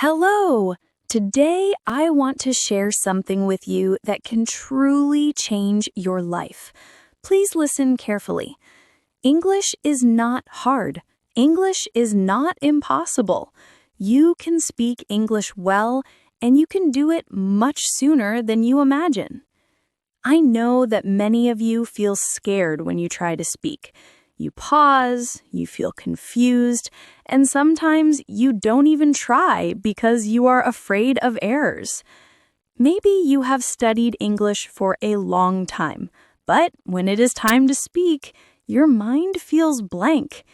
Hello! Today I want to share something with you that can truly change your life. Please listen carefully. English is not hard. English is not impossible. You can speak English well, and you can do it much sooner than you imagine. I know that many of you feel scared when you try to speak. You pause, you feel confused, and sometimes you don't even try because you are afraid of errors. Maybe you have studied English for a long time, but when it is time to speak, your mind feels blank.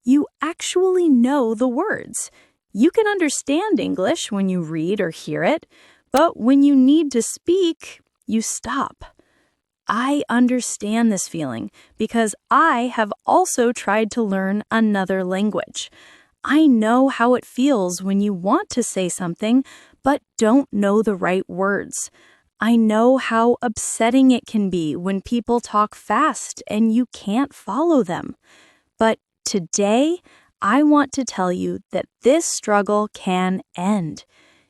You actually know the words. You can understand English when you read or hear it, but when you need to speak, you stop. I understand this feeling because I have also tried to learn another language. I know how it feels when you want to say something but don't know the right words. I know how upsetting it can be when people talk fast and you can't follow them. But today, I want to tell you that this struggle can end.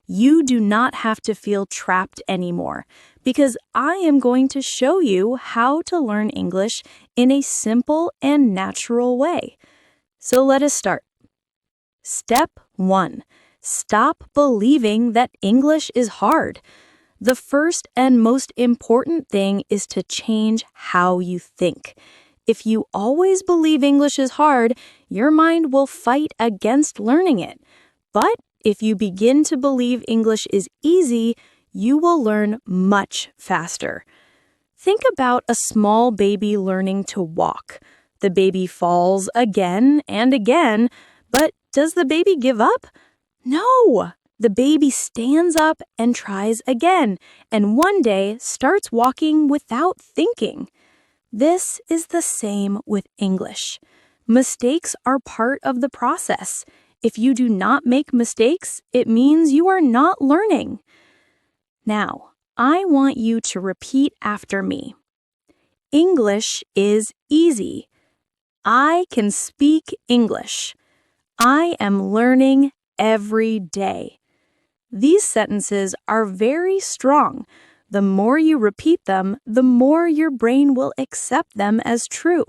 You do not have to feel trapped anymore because I am going to show you how to learn English in a simple and natural way. So let us start. Step 1. Stop believing that English is hard. The first and most important thing is to change how you think. If you always believe English is hard, your mind will fight against learning it. But if you begin to believe English is easy, you will learn much faster. Think about a small baby learning to walk. The baby falls again and again, but does the baby give up? No! The baby stands up and tries again, and one day starts walking without thinking. This is the same with English. Mistakes are part of the process. If you do not make mistakes, it means you are not learning. Now, I want you to repeat after me. English is easy. I can speak English. I am learning every day. These sentences are very strong. The more you repeat them, the more your brain will accept them as true.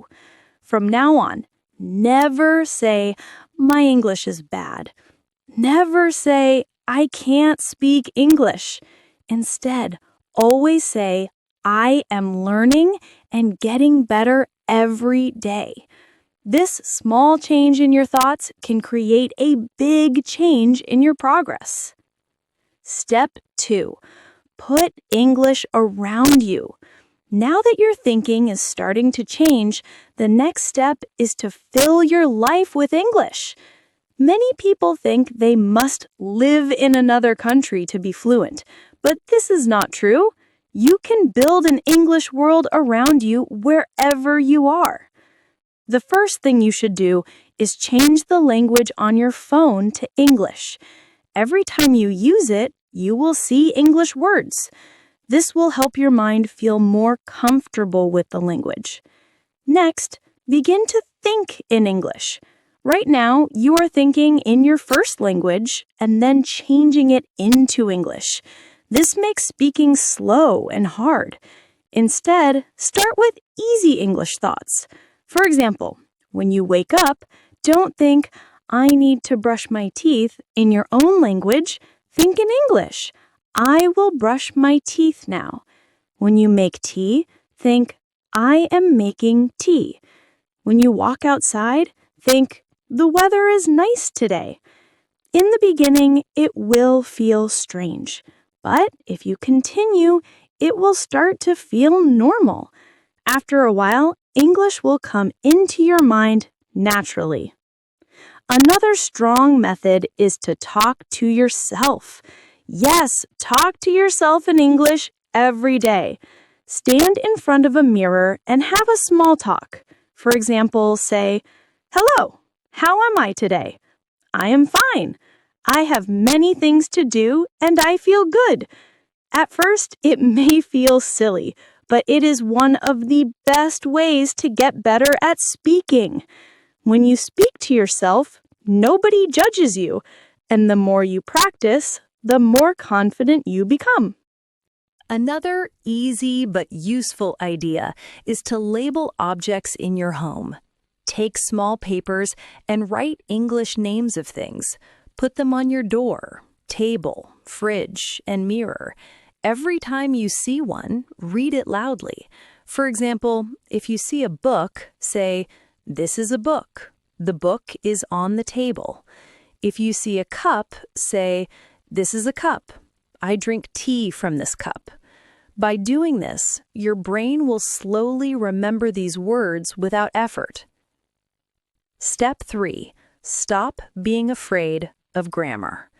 From now on, never say, "My English is bad." Never say, "I can't speak English." Instead, always say, "I am learning and getting better every day." This small change in your thoughts can create a big change in your progress. Step 2. Put English around you. Now that your thinking is starting to change, the next step is to fill your life with English. Many people think they must live in another country to be fluent, but this is not true. You can build an English world around you wherever you are. The first thing you should do is change the language on your phone to English. Every time you use it, you will see English words. This will help your mind feel more comfortable with the language. Next, begin to think in English. Right now, you are thinking in your first language and then changing it into English. This makes speaking slow and hard. Instead, start with easy English thoughts. For example, when you wake up, don't think, "I need to brush my teeth" in your own language. Think in English. "I will brush my teeth now." When you make tea, think, "I am making tea." When you walk outside, think, "The weather is nice today." In the beginning, it will feel strange, but if you continue, it will start to feel normal. After a while, English will come into your mind naturally. Another strong method is to talk to yourself. Yes, talk to yourself in English every day. Stand in front of a mirror and have a small talk. For example, say, "Hello, how am I today?" "I am fine. I have many things to do and I feel good." At first, it may feel silly, but it is one of the best ways to get better at speaking. When you speak to yourself, nobody judges you. And the more you practice, the more confident you become. Another easy but useful idea is to label objects in your home. Take small papers and write English names of things. Put them on your door, table, fridge, and mirror. Every time you see one, read it loudly. For example, if you see a book, say, "This is a book. The book is on the table." If you see a cup, say, "This is a cup. I drink tea from this cup." By doing this, your brain will slowly remember these words without effort. Step 3. Stop being afraid of grammar.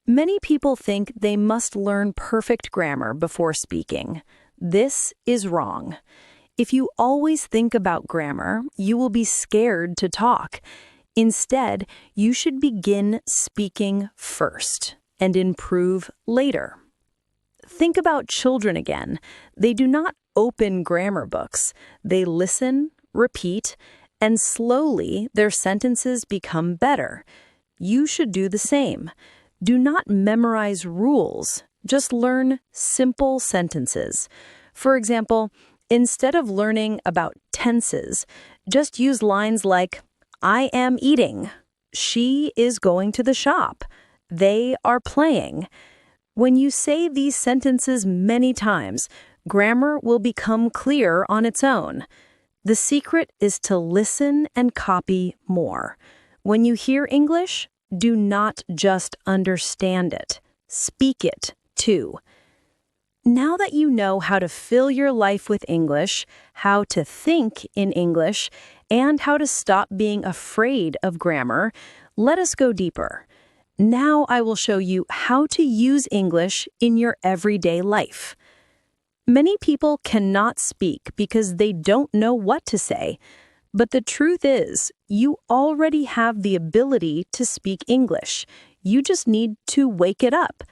Many people think they must learn perfect grammar before speaking. This is wrong. If you always think about grammar, you will be scared to talk. Instead, you should begin speaking first and improve later. Think about children again. They do not open grammar books. They listen, repeat, and slowly their sentences become better. You should do the same. Do not memorize rules. Just learn simple sentences. For example, instead of learning about tenses, just use lines like, "I am eating," "She is going to the shop," "They are playing." When you say these sentences many times, grammar will become clear on its own. The secret is to listen and copy more. When you hear English, do not just understand it. Speak it, too. Now that you know how to fill your life with English, how to think in English, and how to stop being afraid of grammar, let us go deeper. Now I will show you how to use English in your everyday life. Many people cannot speak because they don't know what to say. But the truth is, you already have the ability to speak English. You just need to wake it up.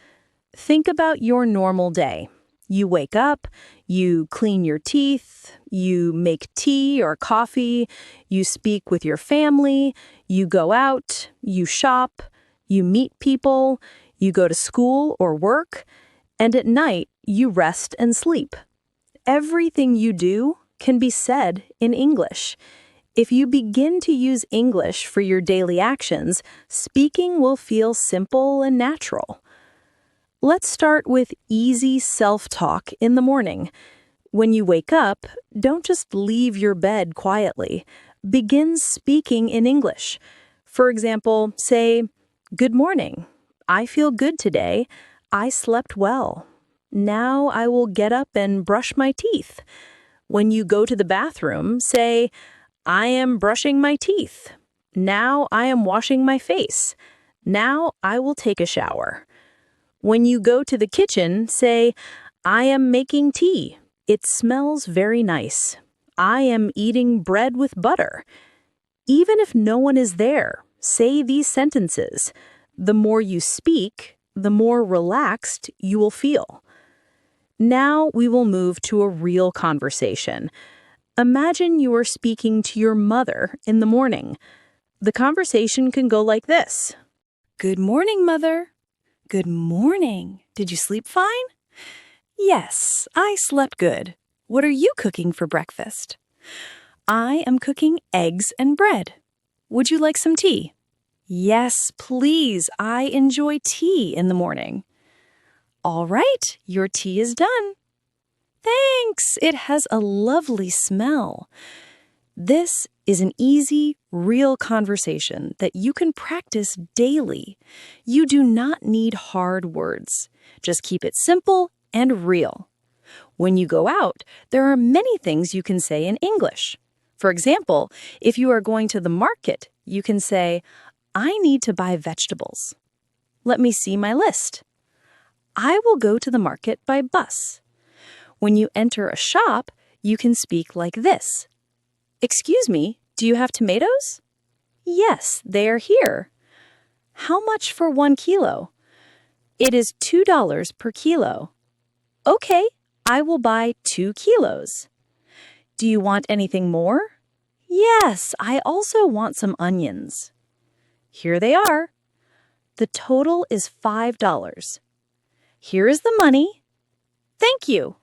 Think about your normal day. You wake up, you clean your teeth, you make tea or coffee, you speak with your family, you go out, you shop, you meet people, you go to school or work, and at night you rest and sleep. Everything you do can be said in English. If you begin to use English for your daily actions, speaking will feel simple and natural. Let's start with easy self-talk in the morning. When you wake up, don't just leave your bed quietly. Begin speaking in English. For example, say, "Good morning. I feel good today. I slept well. Now I will get up and brush my teeth." When you go to the bathroom, say, "I am brushing my teeth. Now I am washing my face. Now I will take a shower." When you go to the kitchen, say, "I am making tea. It smells very nice. I am eating bread with butter." Even if no one is there, say these sentences. The more you speak, the more relaxed you will feel. Now we will move to a real conversation. Imagine you are speaking to your mother in the morning. The conversation can go like this. "Good morning, Mother." "Good morning. Did you sleep fine?" "Yes, I slept good. What are you cooking for breakfast?" "I am cooking eggs and bread. Would you like some tea?" "Yes, please. I enjoy tea in the morning." "All right, your tea is done." "Thanks. It has a lovely smell." This is an easy, real conversation that you can practice daily. You do not need hard words. Just keep it simple and real. When you go out, there are many things you can say in English. For example, if you are going to the market, you can say, "I need to buy vegetables. Let me see my list." "I will go to the market by bus." When you enter a shop, you can speak like this. "Excuse me, do you have tomatoes?" "Yes, they are here." "How much for 1 kilo?" "It is $2 per kilo." "Okay, I will buy 2 kilos." "Do you want anything more?" "Yes, I also want some onions." "Here they are." The total is $5. Here is the money. Thank you.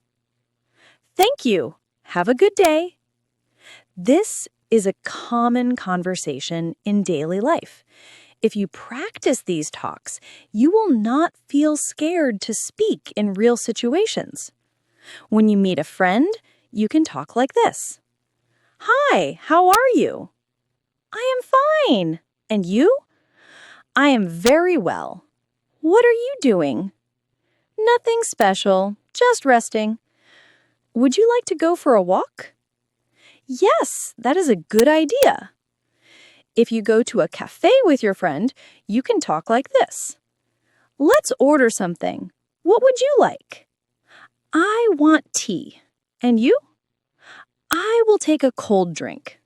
Thank you. Have a good day. This is a common conversation in daily life. If you practice these talks, you will not feel scared to speak in real situations. When you meet a friend, you can talk like this. Hi, how are you? I am fine. And you? I am very well. What are you doing? Nothing special, just resting. Would you like to go for a walk? Yes, that is a good idea. If you go to a cafe with your friend, you can talk like this. Let's order something. What would you like? I want tea. And you? I will take a cold drink.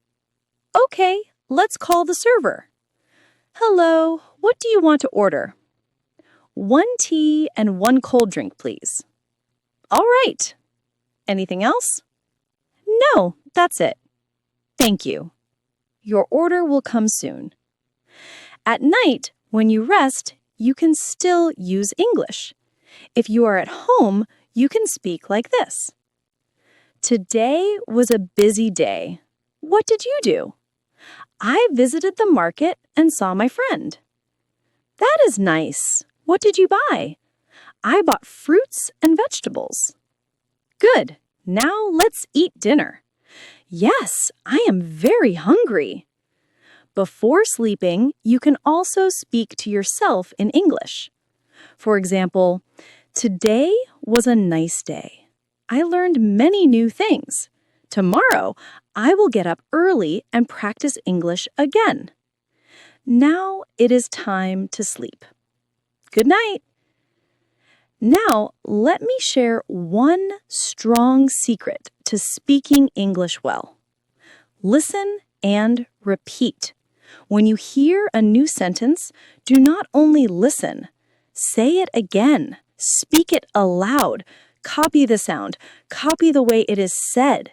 Okay, let's call the server. Hello, what do you want to order? 1 tea and 1 cold drink, please. All right. Anything else? No, that's it. Thank you. Your order will come soon. At night, when you rest, you can still use English. If you are at home, you can speak like this. Today was a busy day. What did you do? I visited the market and saw my friend. That is nice. What did you buy? I bought fruits and vegetables. Good. Now let's eat dinner. Yes, I am very hungry. Before sleeping, you can also speak to yourself in English. For example, today was a nice day. I learned many new things. Tomorrow, I will get up early and practice English again. Now it is time to sleep. Good night. Now, let me share one strong secret to speaking English well. Listen and repeat. When you hear a new sentence, do not only listen. Say it again. Speak it aloud. Copy the sound. Copy the way it is said.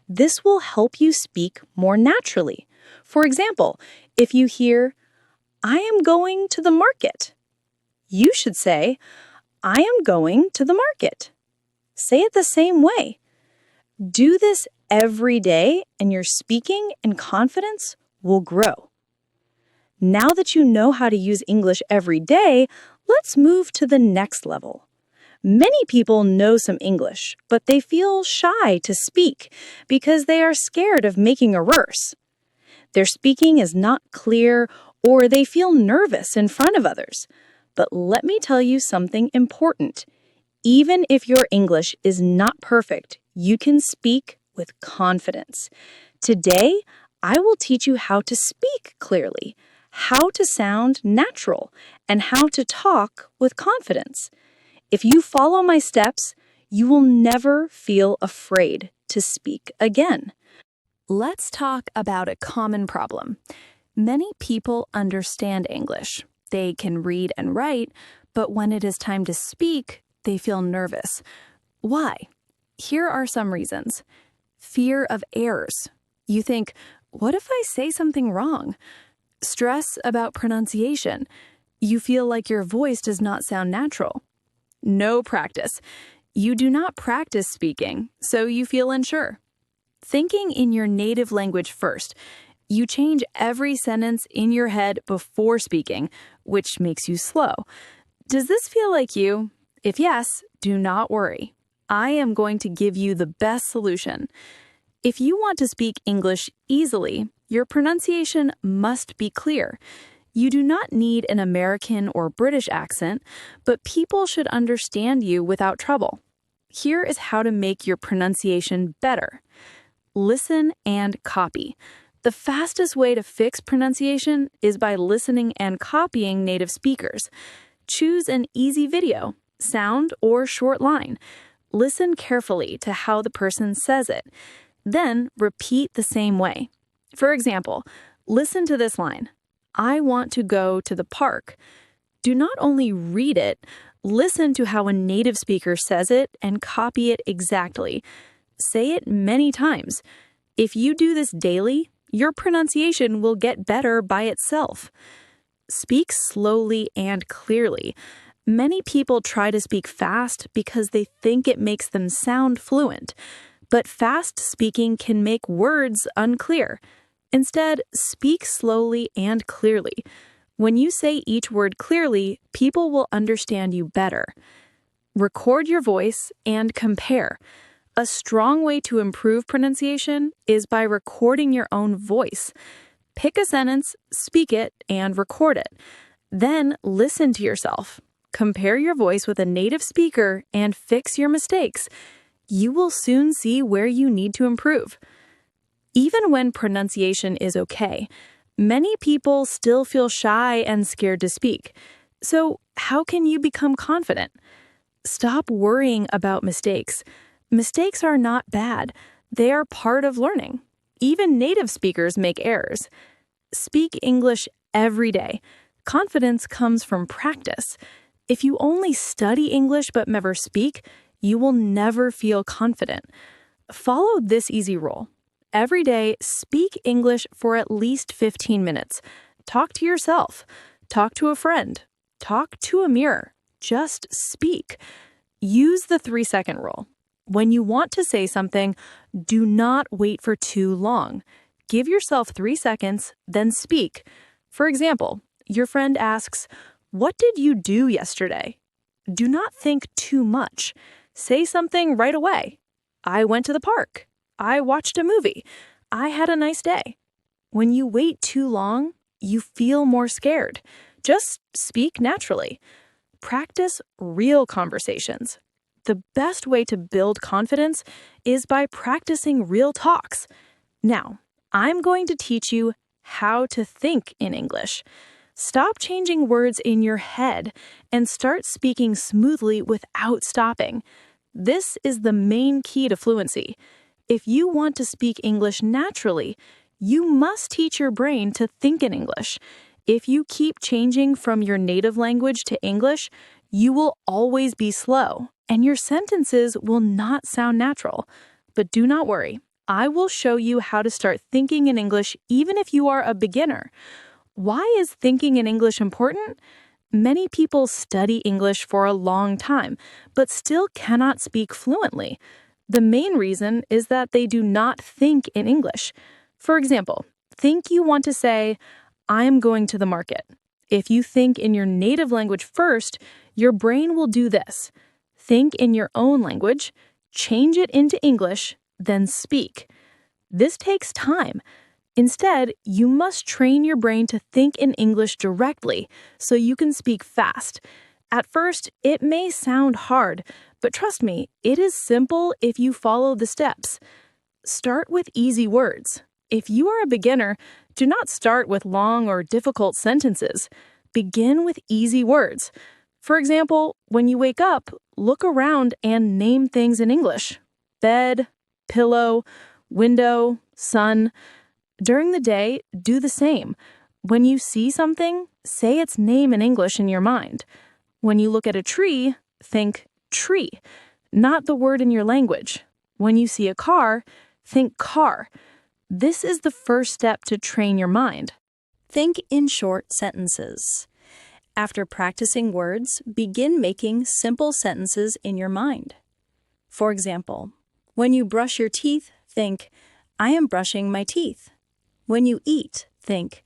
This will help you speak more naturally. For example, if you hear, I am going to the market, you should say, I am going to the market. Say it the same way. Do this every day and your speaking and confidence will grow. Now that you know how to use English every day, let's move to the next level. Many people know some English, but they feel shy to speak because they are scared of making errors. Their speaking is not clear or they feel nervous in front of others. But let me tell you something important. Even if your English is not perfect, you can speak with confidence. Today, I will teach you how to speak clearly, how to sound natural, and how to talk with confidence. If you follow my steps, you will never feel afraid to speak again. Let's talk about a common problem. Many people understand English. They can read and write, but when it is time to speak, they feel nervous. Why? Here are some reasons. Fear of errors. You think, what if I say something wrong? Stress about pronunciation. You feel like your voice does not sound natural. No practice. You do not practice speaking, so you feel unsure. Thinking in your native language first. You change every sentence in your head before speaking, which makes you slow. Does this feel like you? If yes, do not worry. I am going to give you the best solution. If you want to speak English easily, your pronunciation must be clear. You do not need an American or British accent, but people should understand you without trouble. Here is how to make your pronunciation better. Listen and copy. The fastest way to fix pronunciation is by listening and copying native speakers. Choose an easy video, sound, or short line. Listen carefully to how the person says it. Then repeat the same way. For example, listen to this line. I want to go to the park. Do not only read it, listen to how a native speaker says it and copy it exactly. Say it many times. If you do this daily, your pronunciation will get better by itself. Speak slowly and clearly. Many people try to speak fast because they think it makes them sound fluent, but fast speaking can make words unclear. Instead, speak slowly and clearly. When you say each word clearly, people will understand you better. Record your voice and compare. A strong way to improve pronunciation is by recording your own voice. Pick a sentence, speak it, and record it. Then listen to yourself. Compare your voice with a native speaker and fix your mistakes. You will soon see where you need to improve. Even when pronunciation is okay, many people still feel shy and scared to speak. So, how can you become confident? Stop worrying about mistakes. Mistakes are not bad. They are part of learning. Even native speakers make errors. Speak English every day. Confidence comes from practice. If you only study English but never speak, you will never feel confident. Follow this easy rule. Every day, speak English for at least 15 minutes. Talk to yourself. Talk to a friend. Talk to a mirror. Just speak. Use the 3-second rule. When you want to say something, do not wait for too long. Give yourself 3 seconds, then speak. For example, your friend asks, "What did you do yesterday?" Do not think too much. Say something right away. "I went to the park." "I watched a movie." "I had a nice day." When you wait too long, you feel more scared. Just speak naturally. Practice real conversations. The best way to build confidence is by practicing real talks. Now, I'm going to teach you how to think in English. Stop changing words in your head and start speaking smoothly without stopping. This is the main key to fluency. If you want to speak English naturally, you must teach your brain to think in English. If you keep changing from your native language to English, you will always be slow, and your sentences will not sound natural. But do not worry. I will show you how to start thinking in English even if you are a beginner. Why is thinking in English important? Many people study English for a long time, but still cannot speak fluently. The main reason is that they do not think in English. For example, think you want to say, "I am going to the market." If you think in your native language first, your brain will do this. Think in your own language, change it into English, then speak. This takes time. Instead, you must train your brain to think in English directly so you can speak fast. At first, it may sound hard, but trust me, it is simple if you follow the steps. Start with easy words. If you are a beginner, do not start with long or difficult sentences. Begin with easy words. For example, when you wake up, look around and name things in English. Bed, pillow, window, sun. During the day, do the same. When you see something, say its name in English in your mind. When you look at a tree, think tree, not the word in your language. When you see a car, think car. This is the first step to train your mind. Think in short sentences. After practicing words, begin making simple sentences in your mind. For example, when you brush your teeth, think, "I am brushing my teeth." When you eat, think,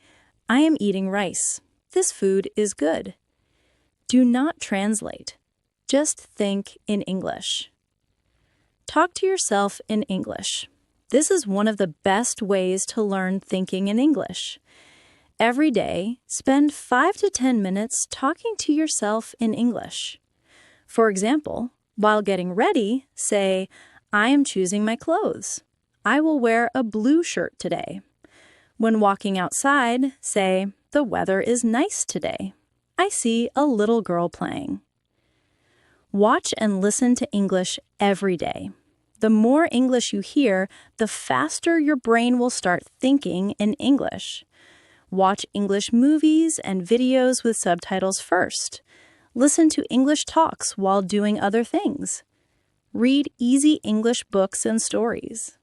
"I am eating rice. This food is good." Do not translate. Just think in English. Talk to yourself in English. This is one of the best ways to learn thinking in English. Every day, spend 5 to 10 minutes talking to yourself in English. For example, while getting ready, say, "I am choosing my clothes. I will wear a blue shirt today." When walking outside, say, "The weather is nice today. I see a little girl playing." Watch and listen to English every day. The more English you hear, the faster your brain will start thinking in English. Watch English movies and videos with subtitles first. Listen to English talks while doing other things. Read easy English books and stories.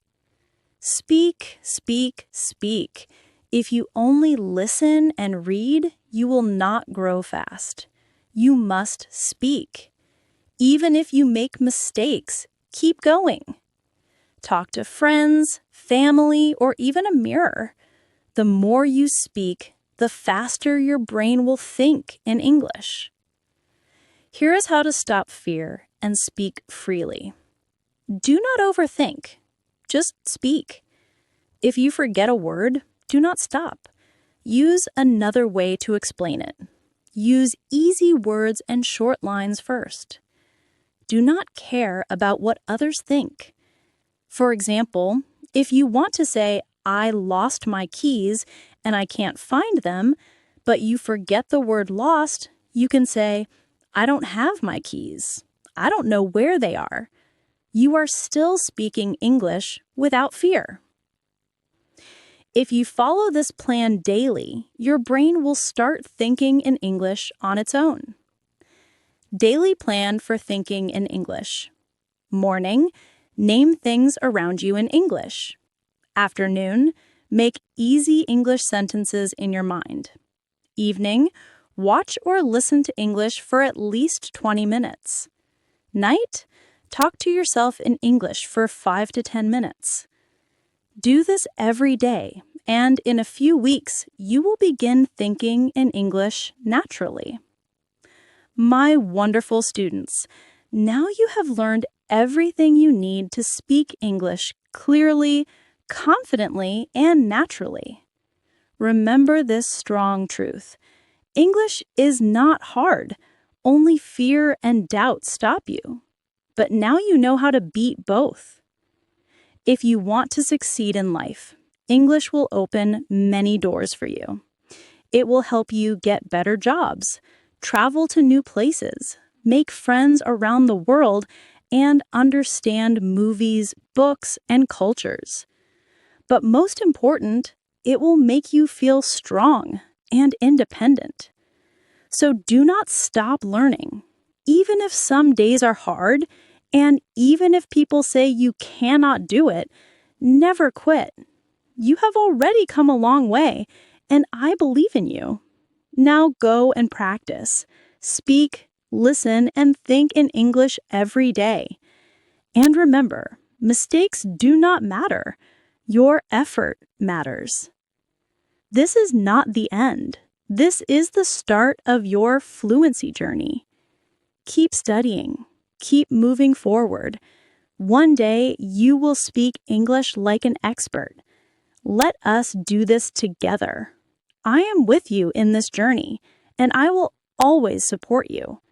Speak, speak, speak. If you only listen and read, you will not grow fast. You must speak. Even if you make mistakes, keep going. Talk to friends, family, or even a mirror. The more you speak, the faster your brain will think in English. Here is how to stop fear and speak freely. Do not overthink. Just speak. If you forget a word, do not stop. Use another way to explain it. Use easy words and short lines first. Do not care about what others think. For example, if you want to say, "I lost my keys and I can't find them," but you forget the word lost, you can say, "I don't have my keys. I don't know where they are." You are still speaking English without fear. If you follow this plan daily, your brain will start thinking in English on its own. Daily plan for thinking in English. Morning, name things around you in English. Afternoon, make easy English sentences in your mind. Evening, watch or listen to English for at least 20 minutes. Night, talk to yourself in English for 5 to 10 minutes. Do this every day, and in a few weeks, you will begin thinking in English naturally. My wonderful students, now you have learned everything you need to speak English clearly, confidently, and naturally. Remember this strong truth. English is not hard. Only fear and doubt stop you. But now you know how to beat both. If you want to succeed in life, English will open many doors for you. It will help you get better jobs, travel to new places, make friends around the world, and understand movies, books, and cultures. But most important, it will make you feel strong and independent. So do not stop learning. Even if some days are hard, and even if people say you cannot do it, never quit. You have already come a long way, and I believe in you. Now go and practice. Speak, listen, and think in English every day. And remember, mistakes do not matter. Your effort matters. This is not the end. This is the start of your fluency journey. Keep studying. Keep moving forward. One day, you will speak English like an expert. Let us do this together. I am with you in this journey, and I will always support you.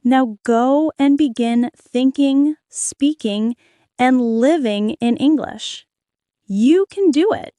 Now go and begin thinking, speaking, and living in English. You can do it.